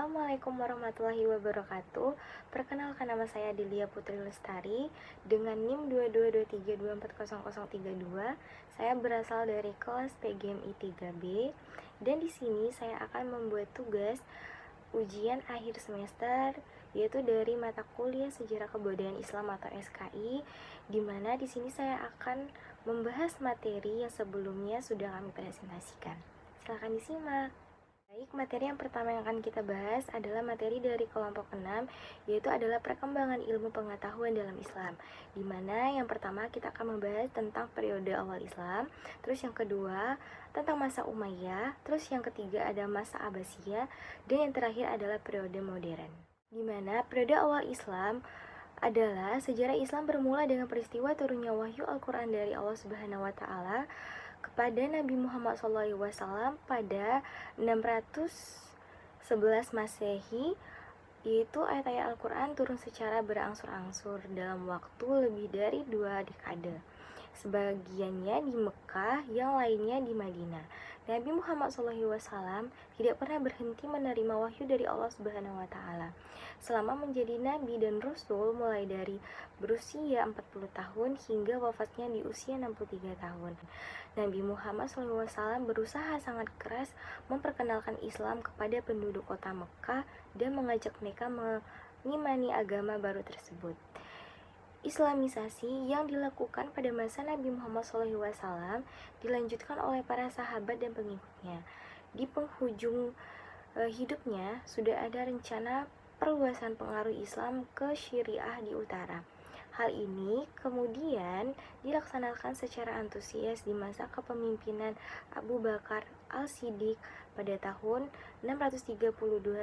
Assalamualaikum warahmatullahi wabarakatuh. Perkenalkan, nama saya Delia Putri Lestari dengan NIM 2223240032. Saya berasal dari kelas PGMI 3B dan di sini saya akan membuat tugas ujian akhir semester, yaitu dari mata kuliah Sejarah Kebudayaan Islam atau SKI, di mana di sini saya akan membahas materi yang sebelumnya sudah kami presentasikan. Silakan disimak. Baik, materi yang pertama yang akan kita bahas adalah materi dari kelompok 6, yaitu adalah perkembangan ilmu pengetahuan dalam Islam. Di mana yang pertama kita akan membahas tentang periode awal Islam, terus yang kedua tentang masa Umayyah, terus yang ketiga ada masa Abbasiyah, dan yang terakhir adalah periode modern. Di mana periode awal Islam adalah sejarah Islam bermula dengan peristiwa turunnya wahyu Al-Quran dari Allah Subhanahu wa Ta'ala kepada Nabi Muhammad SAW pada 611 Masehi, yaitu ayat-ayat Al-Quran turun secara berangsur-angsur dalam waktu lebih dari 2 dekade. Sebagiannya di Mekah, yang lainnya di Madinah. Nabi Muhammad SAW tidak pernah berhenti menerima wahyu dari Allah Subhanahu wa Ta'ala selama menjadi nabi dan rasul, mulai dari berusia 40 tahun hingga wafatnya di usia 63 tahun. Nabi Muhammad SAW berusaha sangat keras memperkenalkan Islam kepada penduduk kota Mekah dan mengajak mereka mengimani agama baru tersebut. Islamisasi yang dilakukan pada masa Nabi Muhammad SAW dilanjutkan oleh para sahabat dan pengikutnya. Di penghujung hidupnya sudah ada rencana perluasan pengaruh Islam ke Syariah di utara. Hal ini kemudian dilaksanakan secara antusias di masa kepemimpinan Abu Bakar Al-Siddiq pada tahun 632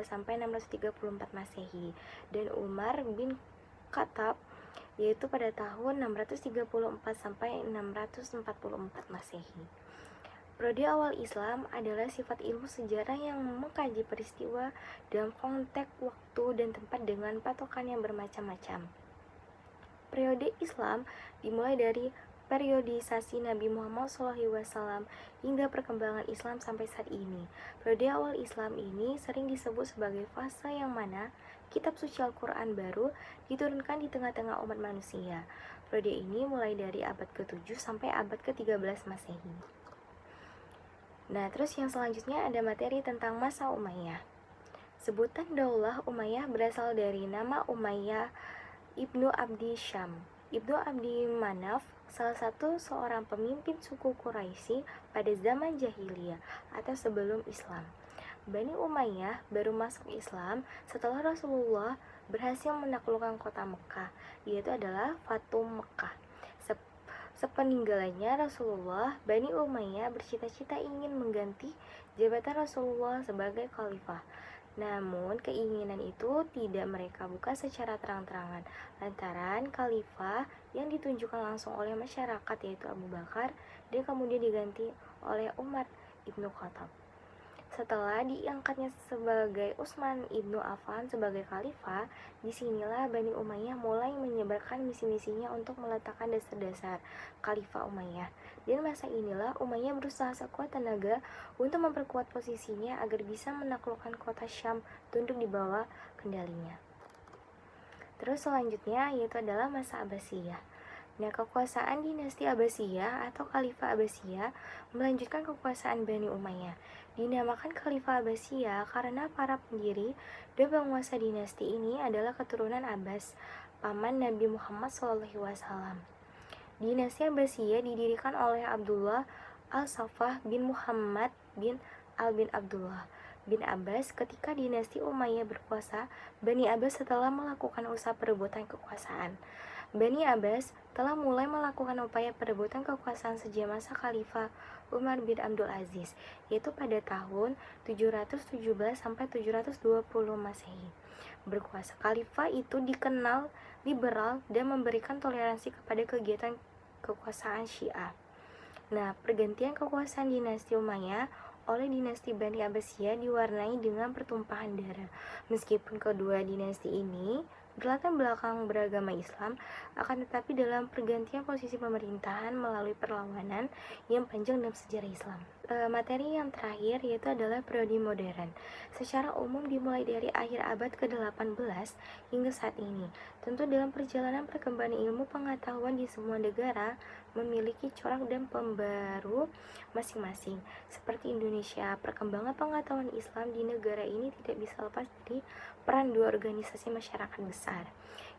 sampai 634 Masehi dan Umar bin Khattab yaitu pada tahun 634 sampai 644 Masehi. Periode awal Islam adalah sifat ilmu sejarah yang mengkaji peristiwa dalam konteks waktu dan tempat dengan patokan yang bermacam-macam. Periode Islam dimulai dari periodisasi Nabi Muhammad SAW hingga perkembangan Islam sampai saat ini. Periode awal Islam ini sering disebut sebagai fase yang mana kitab suci Al-Quran baru diturunkan di tengah-tengah umat manusia. Periode ini mulai dari abad ke-7 sampai abad ke-13 Masehi. Nah, terus yang selanjutnya ada materi tentang masa Umayyah. Sebutan Daulah Umayyah berasal dari nama Umayyah Ibnu Abdi Syam. Ibnu Abdi Manaf, salah satu seorang pemimpin suku Quraisy pada zaman jahiliyah atau sebelum Islam. Bani Umayyah baru masuk Islam setelah Rasulullah berhasil menaklukkan kota Mekah, yaitu adalah Fatu Mekah. Sepeninggalannya Rasulullah, Bani Umayyah bercita-cita ingin mengganti jabatan Rasulullah sebagai khalifah. Namun keinginan itu tidak mereka buka secara terang-terangan lantaran khalifah yang ditunjukkan langsung oleh masyarakat yaitu Abu Bakar dan kemudian diganti oleh Umar ibnu Khattab. Setelah diangkatnya sebagai Utsman ibnu Affan sebagai khalifah, disinilah Bani Umayyah mulai menyebarkan misi-misinya untuk meletakkan dasar-dasar Khalifah Umayyah. Dan masa inilah Umayyah berusaha sekuat tenaga untuk memperkuat posisinya agar bisa menaklukkan kota Syam tunduk di bawah kendalinya. Terus selanjutnya yaitu adalah masa Abbasiyah. Nah, kekuasaan dinasti Abbasiyah atau Khalifah Abbasiyah melanjutkan kekuasaan Bani Umayyah. Dinamakan Khalifah Abbasiyah karena para pendiri dan penguasa dinasti ini adalah keturunan Abbas, paman Nabi Muhammad SAW. Dinasti Abbasiyah didirikan oleh Abdullah Al-Saffah bin Muhammad bin Al bin Abdullah bin Abbas. Ketika dinasti Umayyah berkuasa, Bani Abbas setelah melakukan usaha perebutan kekuasaan. Bani Abbas telah mulai melakukan upaya perebutan kekuasaan sejak masa Khalifah Umar bin Abdul Aziz, yaitu pada tahun 717 sampai 720 Masehi. Berkuasa Khalifah itu dikenal liberal dan memberikan toleransi kepada kegiatan kekuasaan Syiah. Nah, pergantian kekuasaan dinasti Umayyah oleh dinasti Bani Abbasiyah diwarnai dengan pertumpahan darah. Meskipun kedua dinasti ini berlatar belakang beragama Islam, akan tetapi dalam pergantian posisi pemerintahan melalui perlawanan yang panjang dalam sejarah Islam. Materi yang terakhir yaitu adalah periode modern. Secara umum dimulai dari akhir abad ke-18 hingga saat ini. Tentu dalam perjalanan perkembangan ilmu pengetahuan di semua negara memiliki corak dan pembaru masing-masing. Seperti Indonesia, perkembangan pengetahuan Islam di negara ini tidak bisa lepas dari peran dua organisasi masyarakat besar,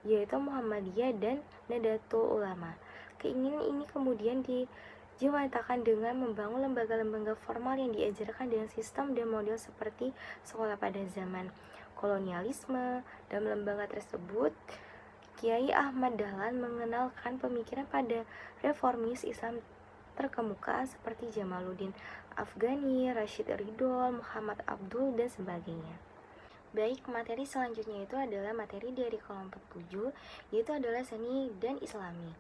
yaitu Muhammadiyah dan Nahdlatul Ulama. Keinginan ini kemudian dijematakan dengan membangun lembaga-lembaga formal yang diajarkan dengan sistem dan model seperti sekolah pada zaman kolonialisme. Dalam lembaga tersebut, Kiai Ahmad Dahlan mengenalkan pemikiran pada reformis Islam terkemuka seperti Jamaluddin Afghani, Rashid Ridho, Muhammad Abdul, dan sebagainya. Baik, materi selanjutnya itu adalah materi dari kelompok 7, yaitu adalah seni dan islami.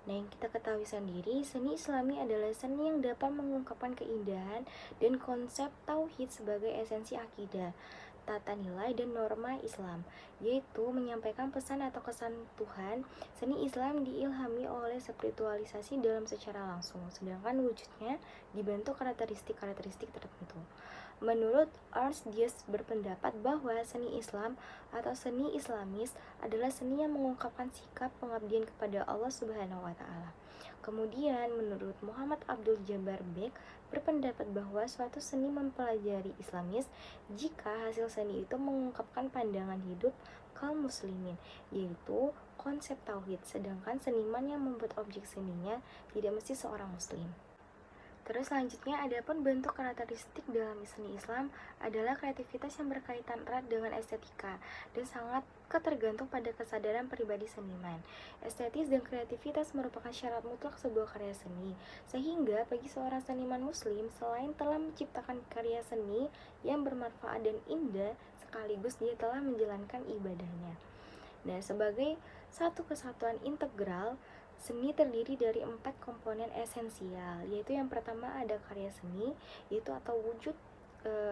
Nah, yang kita ketahui sendiri, seni islami adalah seni yang dapat mengungkapkan keindahan dan konsep tauhid sebagai esensi akidah, tata nilai, dan norma Islam, yaitu menyampaikan pesan atau kesan Tuhan. Seni Islam diilhami oleh spiritualisasi dalam secara langsung, sedangkan wujudnya dibentuk karakteristik-karakteristik tertentu. Menurut Ernst Diaz berpendapat bahwa seni Islam atau seni Islamis adalah seni yang mengungkapkan sikap pengabdian kepada Allah Subhanahu wa taala. Kemudian menurut Muhammad Abdul Jabbar Bek berpendapat bahwa suatu seni mempelajari Islamis jika hasil seni itu mengungkapkan pandangan hidup kaum muslimin, yaitu konsep tauhid, sedangkan seniman yang membuat objek seninya tidak mesti seorang muslim. Terus selanjutnya, adapun bentuk karakteristik dalam seni Islam adalah kreativitas yang berkaitan erat dengan estetika dan sangat ketergantung pada kesadaran pribadi seniman. Estetis dan kreativitas merupakan syarat mutlak sebuah karya seni, sehingga bagi seorang seniman muslim, selain telah menciptakan karya seni yang bermanfaat dan indah, sekaligus dia telah menjalankan ibadahnya. Nah, sebagai satu kesatuan integral, seni terdiri dari 4 komponen esensial, yaitu yang pertama ada karya seni, yaitu atau wujud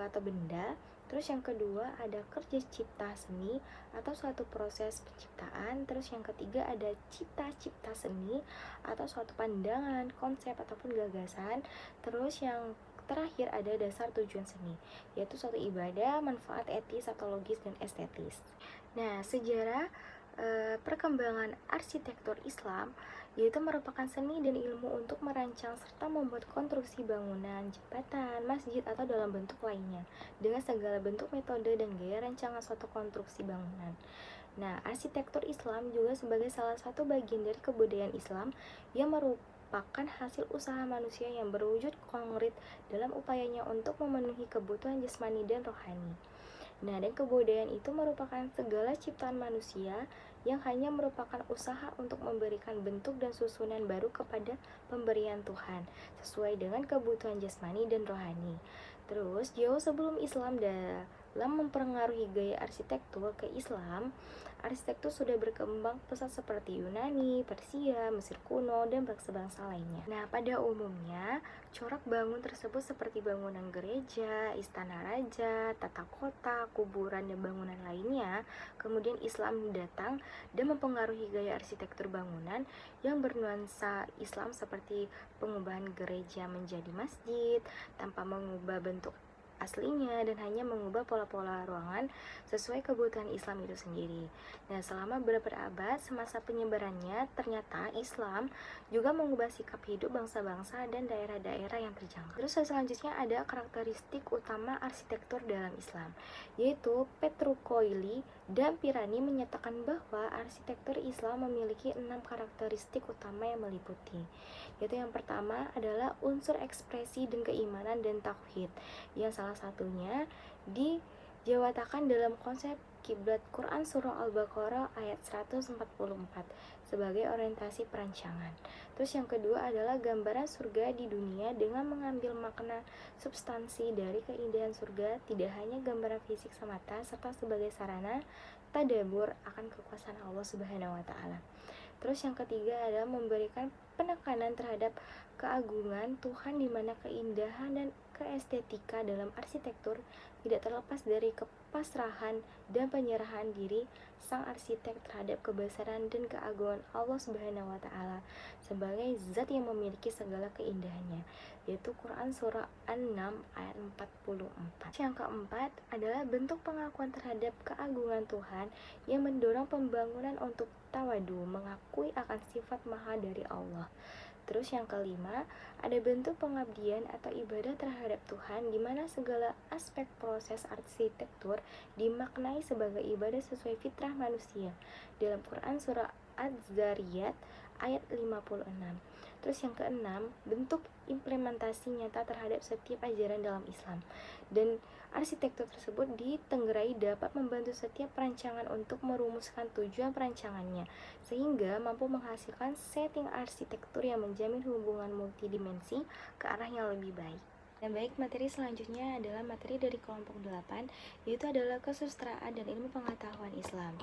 atau benda. Terus yang kedua ada kerja cipta seni atau suatu proses penciptaan. Terus yang ketiga ada cipta seni atau suatu pandangan, konsep ataupun gagasan. Terus yang terakhir ada dasar tujuan seni, yaitu suatu ibadah, manfaat etis atau logis dan estetis. Nah, sejarah perkembangan arsitektur Islam yaitu merupakan seni dan ilmu untuk merancang serta membuat konstruksi bangunan, jembatan, masjid atau dalam bentuk lainnya dengan segala bentuk metode dan gaya rancangan suatu konstruksi bangunan. Nah, arsitektur Islam juga sebagai salah satu bagian dari kebudayaan Islam yang merupakan hasil usaha manusia yang berwujud konkret dalam upayanya untuk memenuhi kebutuhan jasmani dan rohani. Nah, dan kebudayaan itu merupakan segala ciptaan manusia yang hanya merupakan usaha untuk memberikan bentuk dan susunan baru kepada pemberian Tuhan sesuai dengan kebutuhan jasmani dan rohani. Terus, jauh sebelum Islam dalam mempengaruhi gaya arsitektur ke Islam, arsitektur sudah berkembang pesat seperti Yunani, Persia, Mesir kuno, dan bangsa-bangsa lainnya. Nah, pada umumnya, corak bangun tersebut seperti bangunan gereja, istana raja, tata kota, kuburan, dan bangunan lainnya. Kemudian Islam datang dan mempengaruhi gaya arsitektur bangunan yang bernuansa Islam seperti pengubahan gereja menjadi masjid tanpa mengubah bentuk aslinya dan hanya mengubah pola-pola ruangan sesuai kebutuhan Islam itu sendiri. Nah, selama berabad semasa penyebarannya, ternyata Islam juga mengubah sikap hidup bangsa-bangsa dan daerah-daerah yang terjangkau. Terus selanjutnya ada karakteristik utama arsitektur dalam Islam, yaitu Petruccioli dan Pirani menyatakan bahwa arsitektur Islam memiliki 6 karakteristik utama yang meliputi, yaitu yang pertama adalah unsur ekspresi dan keimanan dan tauhid, yang salah satunya dijawatakan dalam konsep kiblat Quran surah Al-Baqarah ayat 144 sebagai orientasi perancangan. Terus yang kedua adalah gambaran surga di dunia dengan mengambil makna substansi dari keindahan surga, tidak hanya gambaran fisik semata, serta sebagai sarana tadabbur akan kekuasaan Allah Subhanahu wa taala. Terus yang ketiga adalah memberikan penekanan terhadap keagungan Tuhan di mana keindahan dan ke estetika dalam arsitektur tidak terlepas dari kepasrahan dan penyerahan diri sang arsitek terhadap kebesaran dan keagungan Allah Subhanahu wa taala sebagai zat yang memiliki segala keindahannya, yaitu Quran surah An-Naml ayat 44. Yang keempat adalah bentuk pengakuan terhadap keagungan Tuhan yang mendorong pembangunan untuk tawadu, mengakui akan sifat maha dari Allah. Terus yang kelima, ada bentuk pengabdian atau ibadah terhadap Tuhan di mana segala aspek proses arsitektur dimaknai sebagai ibadah sesuai fitrah manusia. Dalam Quran surah Az-Zariyat ayat 56. Terus yang keenam, bentuk implementasi nyata terhadap setiap ajaran dalam Islam. Dan arsitektur tersebut ditenggerai dapat membantu setiap perancangan untuk merumuskan tujuan perancangannya, sehingga mampu menghasilkan setting arsitektur yang menjamin hubungan multidimensi ke arah yang lebih baik. Dan baik, materi selanjutnya adalah materi dari kelompok 8, yaitu adalah kesusistraan dan ilmu pengetahuan Islam,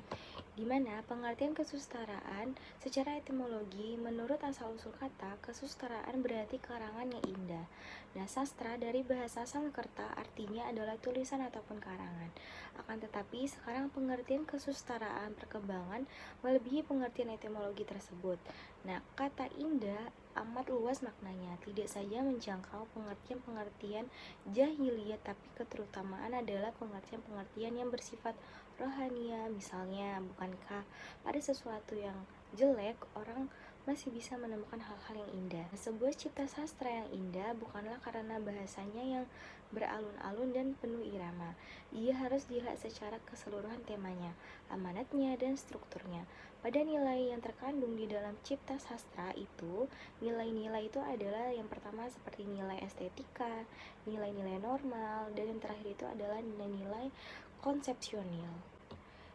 di mana pengertian kesusistraan secara etimologi menurut asal-usul kata kesusistraan berarti karangan yang indah. Nah, sastra dari bahasa Sanskerta artinya adalah tulisan ataupun karangan. Akan tetapi sekarang pengertian kesusistraan perkembangan melebihi pengertian etimologi tersebut. Nah, kata indah amat luas maknanya, tidak saja menjangkau pengertian-pengertian jahiliyah, tapi keterutamaan adalah pengertian-pengertian yang bersifat rohania. Misalnya, bukankah pada sesuatu yang jelek orang masih bisa menemukan hal-hal yang indah? Sebuah cipta sastra yang indah bukanlah karena bahasanya yang beralun-alun dan penuh irama. Ia harus dilihat secara keseluruhan temanya, amanatnya, dan strukturnya. Pada nilai yang terkandung di dalam cipta sastra itu, nilai-nilai itu adalah yang pertama seperti nilai estetika, nilai-nilai normal, dan yang terakhir itu adalah nilai-nilai konsepsional.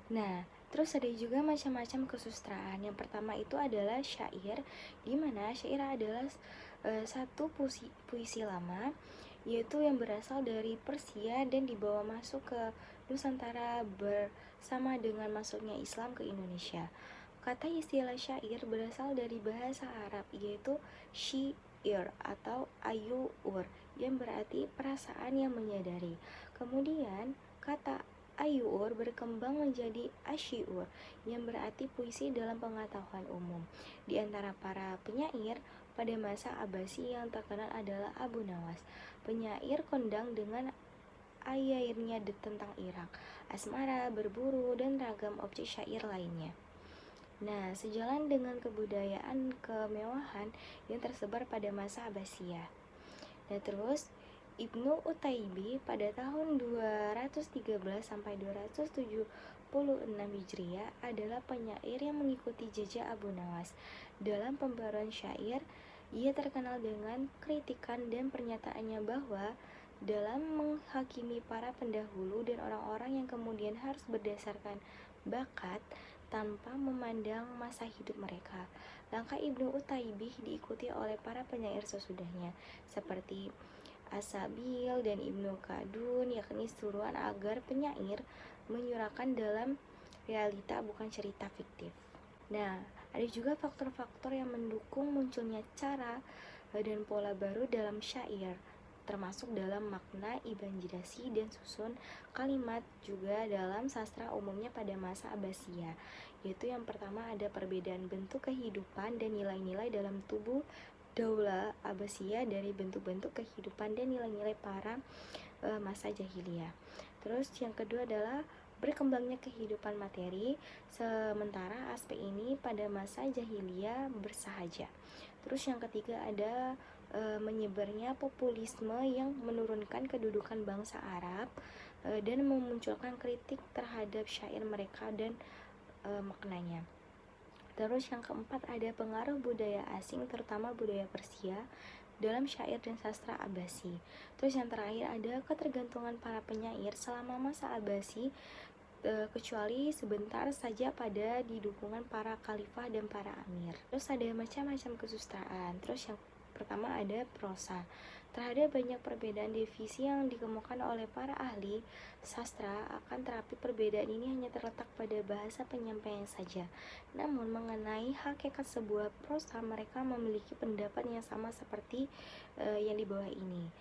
Nah, terus ada juga macam-macam kesusistraan. Yang pertama itu adalah syair, di mana syair adalah satu puisi lama, yaitu yang berasal dari Persia dan dibawa masuk ke Nusantara bersama dengan masuknya Islam ke Indonesia. Kata istilah syair berasal dari bahasa Arab, yaitu syiir atau ayur, yang berarti perasaan yang menyadari. Kemudian kata ayur berkembang menjadi asyur, yang berarti puisi dalam pengetahuan umum. Di antara para penyair pada masa Abbasi yang terkenal adalah Abu Nawas, penyair kondang dengan ayairnya tentang Irak, asmara, berburu, dan ragam objek syair lainnya. Nah, sejalan dengan kebudayaan kemewahan yang tersebar pada masa Abbasiyah. Nah, terus Ibnu Utaibi pada tahun 213 sampai 276 Hijriah adalah penyair yang mengikuti jejak Abu Nawas. Dalam pembaruan syair, ia terkenal dengan kritikan dan pernyataannya bahwa dalam menghakimi para pendahulu dan orang-orang yang kemudian harus berdasarkan bakat tanpa memandang masa hidup mereka. Langkah Ibnu Utaibih diikuti oleh para penyair sesudahnya, seperti As-Sabil dan Ibnu Khaldun, yakni suruhan agar penyair menyurahkan dalam realita bukan cerita fiktif. Nah, ada juga faktor-faktor yang mendukung munculnya cara dan pola baru dalam syair, termasuk dalam makna, imajinasi, dan susun kalimat, juga dalam sastra umumnya pada masa Abbasiyah, yaitu yang pertama ada perbedaan bentuk kehidupan dan nilai-nilai dalam tubuh Daulah Abbasiyah dari bentuk-bentuk kehidupan dan nilai-nilai para masa jahiliyah. Terus yang kedua adalah berkembangnya kehidupan materi, sementara aspek ini pada masa jahiliyah bersahaja. Terus yang ketiga ada menyebarnya populisme yang menurunkan kedudukan bangsa Arab dan memunculkan kritik terhadap syair mereka dan maknanya. Terus yang keempat ada pengaruh budaya asing, terutama budaya Persia dalam syair dan sastra Abbasi. Terus yang terakhir ada ketergantungan para penyair selama masa Abbasi, kecuali sebentar saja pada didukungan para khalifah dan para amir. Terus ada macam-macam kesusistraan. Terus yang pertama ada prosa. Terhadap banyak perbedaan divisi yang dikemukakan oleh para ahli sastra, akan terapi perbedaan ini hanya terletak pada bahasa penyampaian saja. Namun mengenai hakikat sebuah prosa, mereka memiliki pendapat yang sama seperti yang di bawah ini.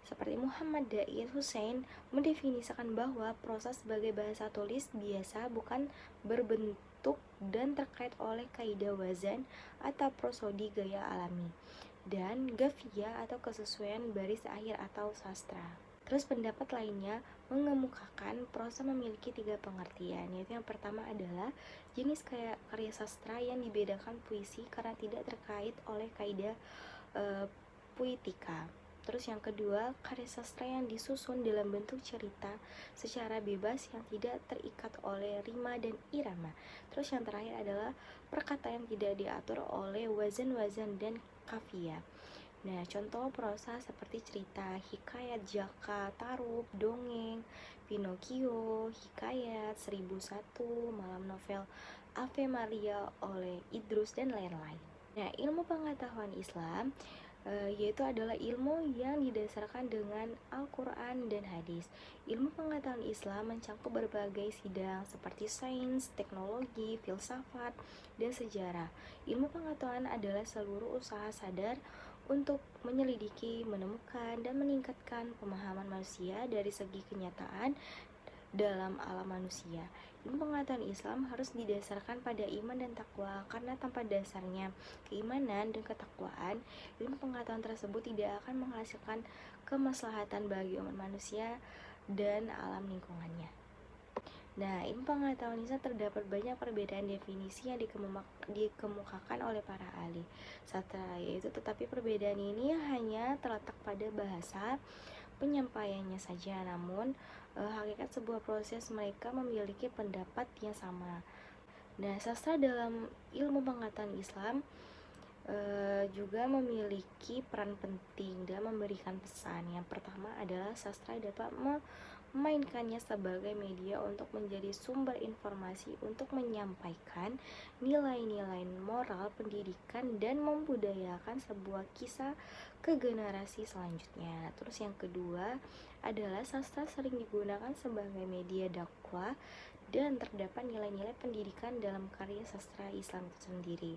Seperti Muhammad Da'ir Hussein mendefinisikan bahwa prosa sebagai bahasa tulis biasa bukan berbentuk dan terkait oleh kaidah wazan atau prosodi gaya alami dan gafia atau kesesuaian baris akhir atau sastra. Terus pendapat lainnya mengemukakan prosa memiliki 3 pengertian, yaitu yang pertama adalah jenis karya sastra yang dibedakan puisi karena tidak terkait oleh kaidah puitika. Terus yang kedua, karya sastra yang disusun dalam bentuk cerita secara bebas yang tidak terikat oleh rima dan irama. Terus yang terakhir adalah perkataan yang tidak diatur oleh wazan-wazan dan kafiyah. Nah, contoh prosa seperti cerita, hikayat Jaka, Tarub, dongeng, Pinocchio, hikayat 1001, malam novel Ave Maria oleh Idrus dan lain-lain. Nah, ilmu pengetahuan Islam yaitu adalah ilmu yang didasarkan dengan Al-Quran dan hadis. Ilmu pengetahuan Islam mencakup berbagai bidang seperti sains, teknologi, filsafat, dan sejarah. Ilmu pengetahuan adalah seluruh usaha sadar untuk menyelidiki, menemukan, dan meningkatkan pemahaman manusia dari segi kenyataan dalam alam manusia. Ilmu pengetahuan Islam harus didasarkan pada iman dan takwa, karena tanpa dasarnya keimanan dan ketakwaan, ilmu pengetahuan tersebut tidak akan menghasilkan kemaslahatan bagi umat manusia dan alam lingkungannya. Nah, ilmu pengetahuan Islam terdapat banyak perbedaan definisi yang dikemukakan oleh para ahli sastra, yaitu tetapi perbedaan ini hanya terletak pada bahasa penyampaiannya saja, namun hakikat sebuah proses mereka memiliki pendapat yang sama. Nah, sastra dalam ilmu pengetahuan Islam juga memiliki peran penting dalam memberikan pesan. Yang pertama adalah sastra dapat memainkannya sebagai media untuk menjadi sumber informasi untuk menyampaikan nilai-nilai moral, pendidikan, dan membudayakan sebuah kisah ke generasi selanjutnya. Terus yang kedua adalah sastra sering digunakan sebagai media dakwah dan terdapat nilai-nilai pendidikan dalam karya sastra Islam itu sendiri.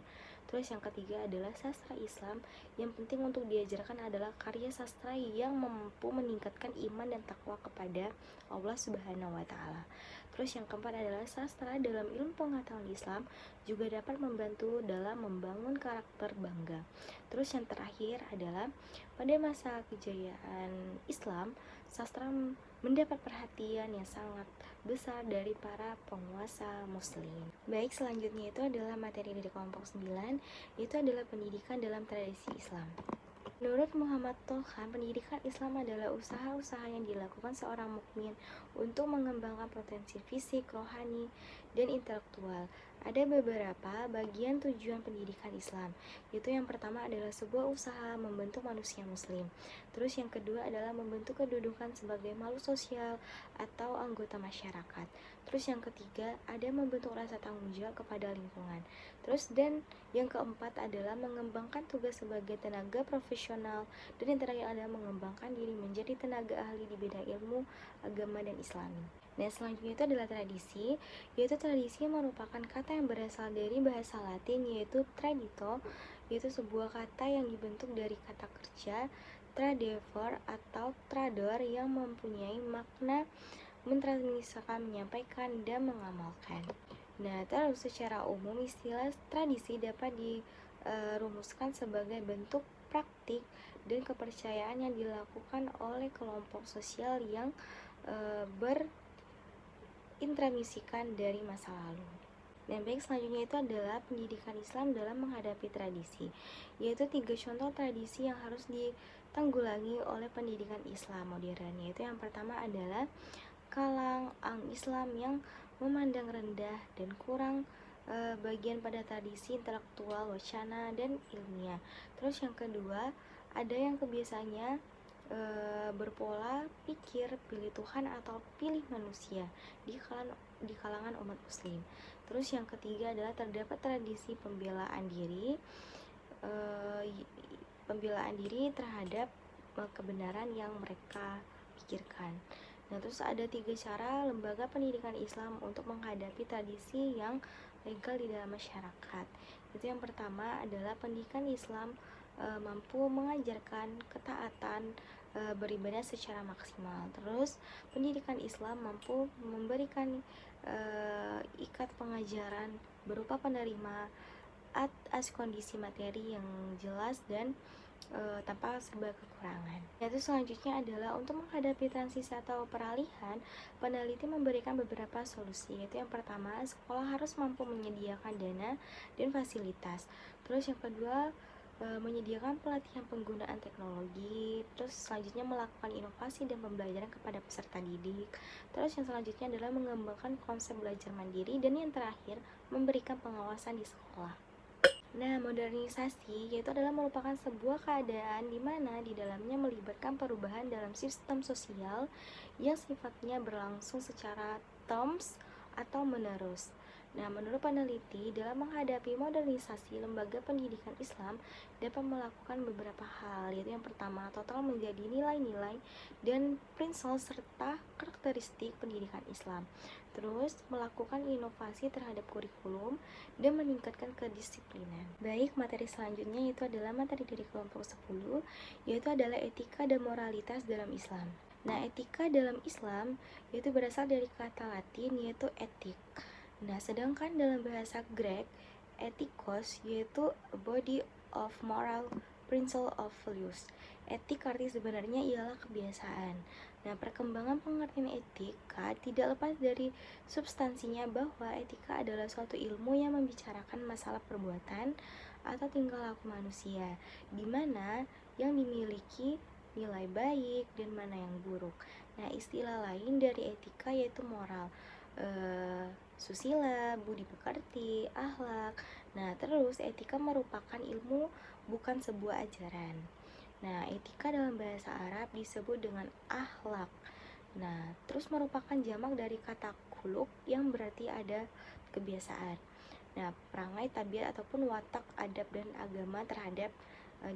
Terus yang ketiga adalah sastra Islam yang penting untuk diajarkan adalah karya sastra yang mampu meningkatkan iman dan takwa kepada Allah Subhanahu wa taala. Terus yang keempat adalah sastra dalam ilmu pengetahuan Islam juga dapat membantu dalam membangun karakter bangga. Terus yang terakhir adalah pada masa kejayaan Islam, sastra mendapat perhatian yang sangat besar dari para penguasa muslim. Baik, selanjutnya itu adalah materi dari kelompok 9, itu adalah pendidikan dalam tradisi Islam. Menurut Muhammad Tohan, pendidikan Islam adalah usaha-usaha yang dilakukan seorang mukmin untuk mengembangkan potensi fisik, rohani, dan intelektual. Ada beberapa bagian tujuan pendidikan Islam, yaitu yang pertama adalah sebuah usaha membentuk manusia muslim. Terus yang kedua adalah membentuk kedudukan sebagai makhluk sosial atau anggota masyarakat. Terus yang ketiga ada membentuk rasa tanggung jawab kepada lingkungan. Terus dan yang keempat adalah mengembangkan tugas sebagai tenaga profesional, dan yang terakhir adalah mengembangkan diri menjadi tenaga ahli di bidang ilmu, agama, dan Islami. Nah, selanjutnya itu adalah tradisi, yaitu tradisi merupakan kata yang berasal dari bahasa Latin yaitu tradito, yaitu sebuah kata yang dibentuk dari kata kerja tradevor atau trador yang mempunyai makna mentransmisikan, menyampaikan, dan mengamalkan. Nah, terus secara umum istilah tradisi dapat dirumuskan sebagai bentuk praktik dan kepercayaan yang dilakukan oleh kelompok sosial yang berintramisikan dari masa lalu. Dan baik, selanjutnya itu adalah pendidikan Islam dalam menghadapi tradisi, yaitu 3 contoh tradisi yang harus ditanggulangi oleh pendidikan Islam modern, yaitu yang pertama adalah kalang Islam yang memandang rendah dan kurang bagian pada tradisi intelektual, wacana, dan ilmiah. Terus yang kedua, ada yang kebiasaannya berpola pikir pilih Tuhan atau pilih manusia di kalangan umat muslim. Terus yang ketiga adalah terdapat tradisi pembelaan diri terhadap kebenaran yang mereka pikirkan. Nah, terus ada 3 cara lembaga pendidikan Islam untuk menghadapi tradisi yang legal di dalam masyarakat. Itu yang pertama adalah pendidikan Islam mampu mengajarkan ketaatan beribadah secara maksimal. Terus pendidikan Islam mampu memberikan ikat pengajaran berupa penerima atas kondisi materi yang jelas dan tanpa serba kekurangan. Yaitu selanjutnya adalah untuk menghadapi transisi atau peralihan, peneliti memberikan beberapa solusi. Yaitu yang pertama, sekolah harus mampu menyediakan dana dan fasilitas. Terus yang kedua, menyediakan pelatihan penggunaan teknologi. Terus selanjutnya melakukan inovasi dan pembelajaran kepada peserta didik. Terus yang selanjutnya adalah mengembangkan konsep belajar mandiri, dan yang terakhir memberikan pengawasan di sekolah. Nah, modernisasi yaitu adalah merupakan sebuah keadaan di mana di dalamnya melibatkan perubahan dalam sistem sosial yang sifatnya berlangsung secara terms atau menerus. Nah, menurut peneliti, dalam menghadapi modernisasi, lembaga pendidikan Islam dapat melakukan beberapa hal, yaitu yang pertama, total menjadi nilai-nilai dan prinsip serta karakteristik pendidikan Islam. Terus, melakukan inovasi terhadap kurikulum dan meningkatkan kedisiplinan. Baik, materi selanjutnya yaitu adalah materi dari kelompok 10, yaitu adalah etika dan moralitas dalam Islam. Nah, etika dalam Islam yaitu berasal dari kata Latin yaitu etik. Nah, sedangkan dalam bahasa Grek, etikos yaitu a body of moral principle of values. Etik arti sebenarnya ialah kebiasaan. Nah, perkembangan pengertian etika tidak lepas dari substansinya bahwa etika adalah suatu ilmu yang membicarakan masalah perbuatan atau tingkah laku manusia, di mana yang dimiliki nilai baik dan mana yang buruk. Nah, istilah lain dari etika yaitu moral, susila, budi pekerti, akhlak. Nah, terus etika merupakan ilmu, bukan sebuah ajaran. Nah, etika dalam bahasa Arab disebut dengan akhlak. Nah, terus merupakan jamak dari kata khuluq yang berarti ada kebiasaan. Nah, perangai, tabiat ataupun watak, adab dan agama terhadap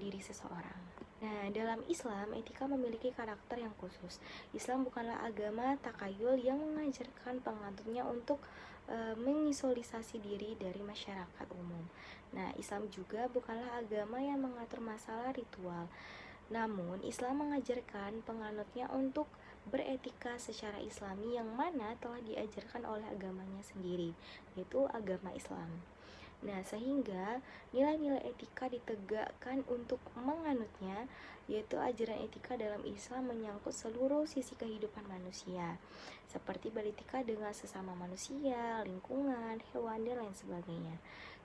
diri seseorang. Nah, dalam Islam, etika memiliki karakter yang khusus. Islam bukanlah agama takayul yang mengajarkan penganutnya untuk mengisolisasi diri dari masyarakat umum. Nah, Islam juga bukanlah agama yang mengatur masalah ritual. Namun, Islam mengajarkan penganutnya untuk beretika secara Islami yang mana telah diajarkan oleh agamanya sendiri, yaitu agama Islam. Nah, sehingga nilai-nilai etika ditegakkan untuk menganutnya, yaitu ajaran etika dalam Islam menyangkut seluruh sisi kehidupan manusia, seperti beretika dengan sesama manusia, lingkungan, hewan, dan lain sebagainya.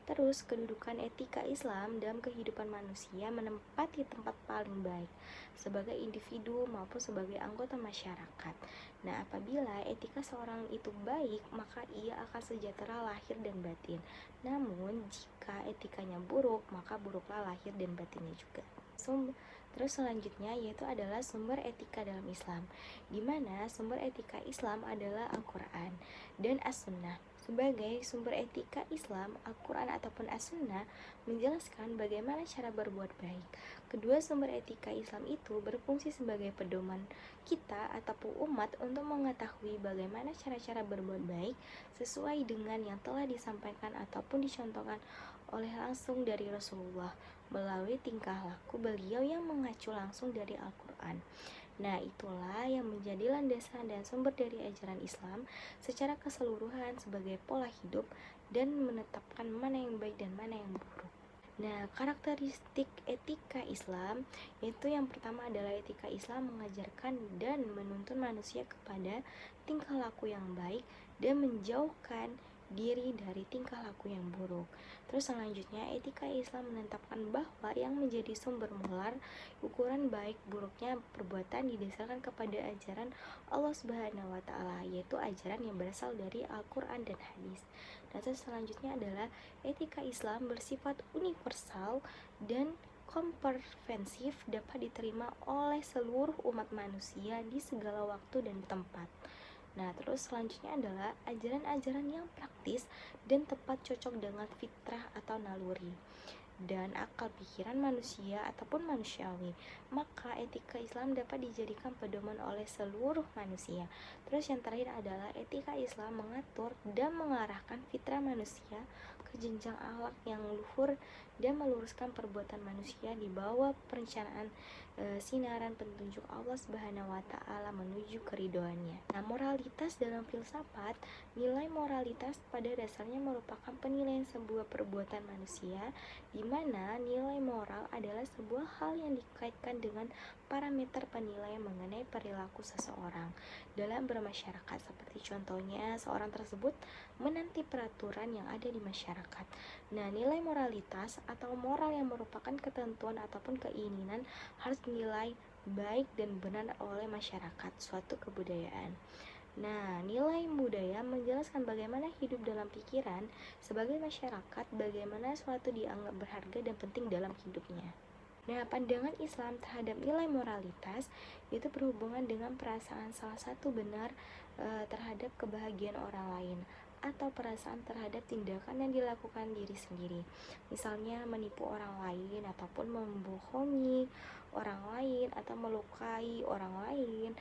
Terus, kedudukan etika Islam dalam kehidupan manusia menempati tempat paling baik sebagai individu maupun sebagai anggota masyarakat. Nah, apabila etika seorang itu baik, maka ia akan sejahtera lahir dan batin. Namun, jika etikanya buruk, maka buruklah lahir dan batinnya juga. Terus selanjutnya yaitu adalah sumber etika dalam Islam, di mana sumber etika Islam adalah Al-Quran dan As-Sunnah. Sebagai sumber etika Islam, Al-Quran ataupun As-Sunnah menjelaskan bagaimana cara berbuat baik. Kedua sumber etika Islam itu berfungsi sebagai pedoman kita ataupun umat untuk mengetahui bagaimana cara-cara berbuat baik sesuai dengan yang telah disampaikan ataupun dicontohkan oleh langsung dari Rasulullah melalui tingkah laku beliau yang mengacu langsung dari Al-Quran. Nah, itulah yang menjadi landasan dan sumber dari ajaran Islam secara keseluruhan sebagai pola hidup dan menetapkan mana yang baik dan mana yang buruk. Nah, karakteristik etika Islam yaitu yang pertama adalah etika Islam mengajarkan dan menuntun manusia kepada tingkah laku yang baik dan menjauhkan diri dari tingkah laku yang buruk. Terus selanjutnya, etika Islam menetapkan bahwa yang menjadi sumber mular ukuran baik buruknya perbuatan didasarkan kepada ajaran Allah Subhanahu wa taala, yaitu ajaran yang berasal dari Al-Qur'an dan hadis. Dan terus selanjutnya adalah etika Islam bersifat universal dan komprehensif, dapat diterima oleh seluruh umat manusia di segala waktu dan tempat. Nah, terus selanjutnya adalah ajaran-ajaran yang praktis dan tepat cocok dengan fitrah atau naluri dan akal pikiran manusia ataupun manusiawi. Maka etika Islam dapat dijadikan pedoman oleh seluruh manusia. Terus yang terakhir adalah etika Islam mengatur dan mengarahkan fitrah manusia ke jenjang akhlak yang luhur dan meluruskan perbuatan manusia di bawah perencanaan sinaran petunjuk Allah Subhanahu wa taala menuju keridhoannya. Nah, moralitas dalam filsafat, nilai moralitas pada dasarnya merupakan penilaian sebuah perbuatan manusia, di mana nilai moral adalah sebuah hal yang dikaitkan dengan parameter penilaian mengenai perilaku seseorang dalam bermasyarakat. Seperti contohnya, seorang tersebut menanti peraturan yang ada di masyarakat. Nah, nilai moralitas atau moral yang merupakan ketentuan ataupun keinginan harus dinilai baik dan benar oleh masyarakat suatu kebudayaan. Nah, nilai budaya menjelaskan bagaimana hidup dalam pikiran sebagai masyarakat, bagaimana suatu dianggap berharga dan penting dalam hidupnya. Nah, pandangan Islam terhadap nilai moralitas itu berhubungan dengan perasaan salah satu benar terhadap kebahagiaan orang lain, atau perasaan terhadap tindakan yang dilakukan diri sendiri. Misalnya menipu orang lain ataupun membohongi orang lain atau melukai orang lain,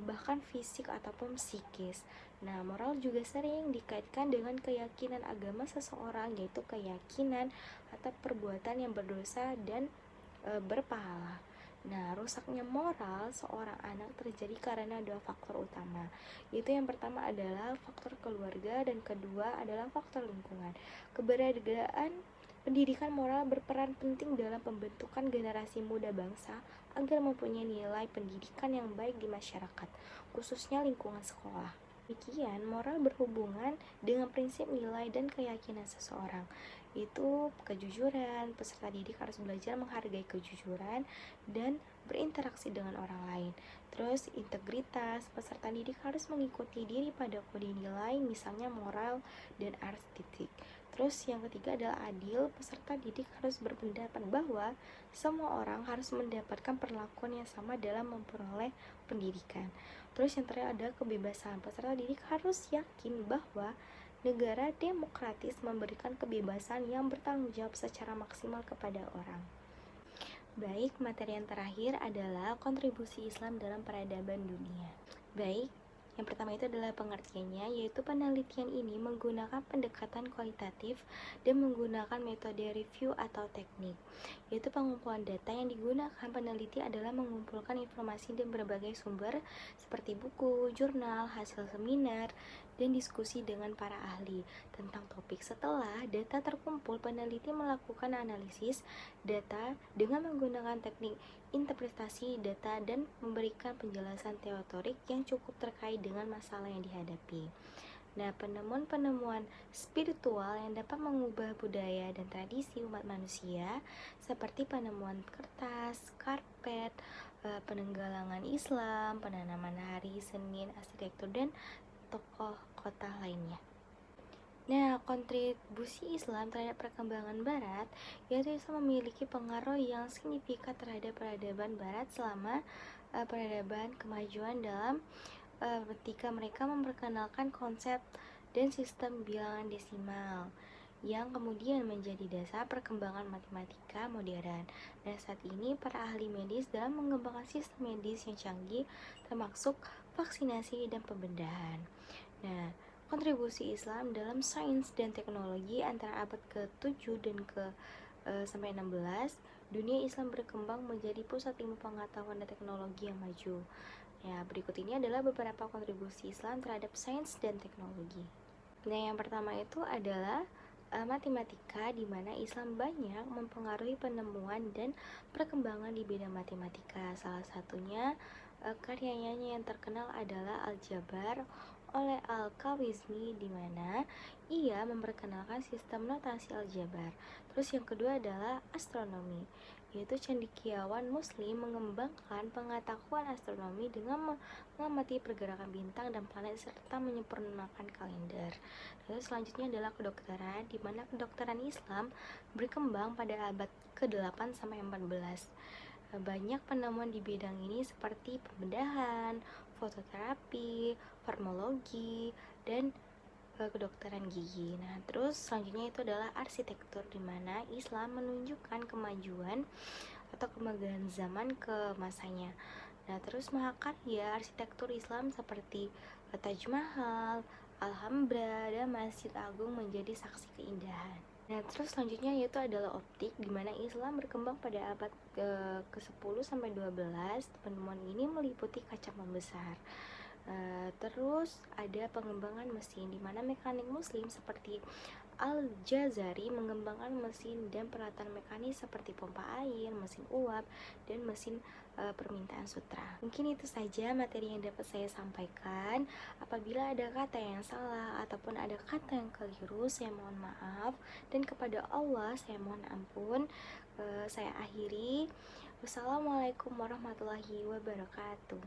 bahkan fisik ataupun psikis. Nah, moral juga sering dikaitkan dengan keyakinan agama seseorang, yaitu keyakinan atau perbuatan yang berdosa dan berpahala. Nah, rusaknya moral seorang anak terjadi karena dua faktor utama. Yaitu yang pertama adalah faktor keluarga dan kedua adalah faktor lingkungan. Keberadaan pendidikan moral berperan penting dalam pembentukan generasi muda bangsa agar mempunyai nilai pendidikan yang baik di masyarakat, khususnya lingkungan sekolah. Demikian, moral berhubungan dengan prinsip nilai dan keyakinan seseorang. Itu kejujuran, peserta didik harus belajar menghargai kejujuran dan berinteraksi dengan orang lain. Terus integritas, peserta didik harus mengikuti diri pada kode nilai, misalnya moral dan estetik. Terus yang ketiga adalah adil, peserta didik harus berpendapat bahwa semua orang harus mendapatkan perlakuan yang sama dalam memperoleh pendidikan. Terus yang terakhir adalah kebebasan, peserta didik harus yakin bahwa negara demokratis memberikan kebebasan yang bertanggung jawab secara maksimal kepada orang. Baik, materi yang terakhir adalah kontribusi Islam dalam peradaban dunia. Baik, yang pertama itu adalah pengertiannya, yaitu penelitian ini menggunakan pendekatan kualitatif dan menggunakan metode review atau teknik. Yaitu pengumpulan data yang digunakan peneliti adalah mengumpulkan informasi dari berbagai sumber seperti buku, jurnal, hasil seminar, dan diskusi dengan para ahli tentang topik. Setelah data terkumpul, peneliti melakukan analisis data dengan menggunakan teknik interpretasi data dan memberikan penjelasan teorik yang cukup terkait dengan masalah yang dihadapi. Nah, penemuan-penemuan spiritual yang dapat mengubah budaya dan tradisi umat manusia seperti penemuan kertas, karpet, penenggalangan Islam, penanaman hari Senin, arsitektur, dan tokoh kota lainnya. Nah, kontribusi Islam terhadap perkembangan Barat, yaitu Islam memiliki pengaruh yang signifikan terhadap peradaban Barat selama peradaban kemajuan dalam ketika mereka memperkenalkan konsep dan sistem bilangan desimal yang kemudian menjadi dasar perkembangan matematika modern. Nah, saat ini para ahli medis dalam mengembangkan sistem medis yang canggih, termasuk vaksinasi dan pembedahan. Nah, kontribusi Islam dalam sains dan teknologi antara abad ke-7 dan sampai 16, dunia Islam berkembang menjadi pusat ilmu pengetahuan dan teknologi yang maju. Ya, berikut ini adalah beberapa kontribusi Islam terhadap sains dan teknologi. Nah, yang pertama itu adalah matematika, di mana Islam banyak mempengaruhi penemuan dan perkembangan di bidang matematika. Salah satunya karyanya yang terkenal adalah Al-Jabar oleh Al-Khwarizmi, di mana ia memperkenalkan sistem notasi aljabar. Terus yang kedua adalah astronomi, yaitu cendekiawan muslim mengembangkan pengetahuan astronomi dengan mengamati pergerakan bintang dan planet serta menyempurnakan kalender. Lalu selanjutnya adalah kedokteran, di mana kedokteran Islam berkembang pada abad ke-8 sampai 14. Banyak penemuan di bidang ini seperti pembedahan, fototerapi, farmakologi, dan kedokteran gigi. Nah, terus selanjutnya itu adalah arsitektur, di mana Islam menunjukkan kemajuan atau kemegahan zaman ke masanya. Nah, terus mahakarya arsitektur Islam seperti Taj Mahal, Alhambra, dan Masjid Agung menjadi saksi keindahan. Nah, terus selanjutnya yaitu adalah optik, di mana Islam berkembang pada abad ke-10 sampai 12. Penemuan ini meliputi kaca pembesar. Terus ada pengembangan mesin, di mana mekanik muslim seperti Al-Jazari mengembangkan mesin dan peralatan mekanis seperti pompa air, mesin uap, dan mesin permintaan sutra. Mungkin itu saja materi yang dapat saya sampaikan. Apabila ada kata yang salah ataupun ada kata yang keliru, saya mohon maaf, dan kepada Allah saya mohon ampun. Saya akhiri. Wassalamualaikum warahmatullahi wabarakatuh.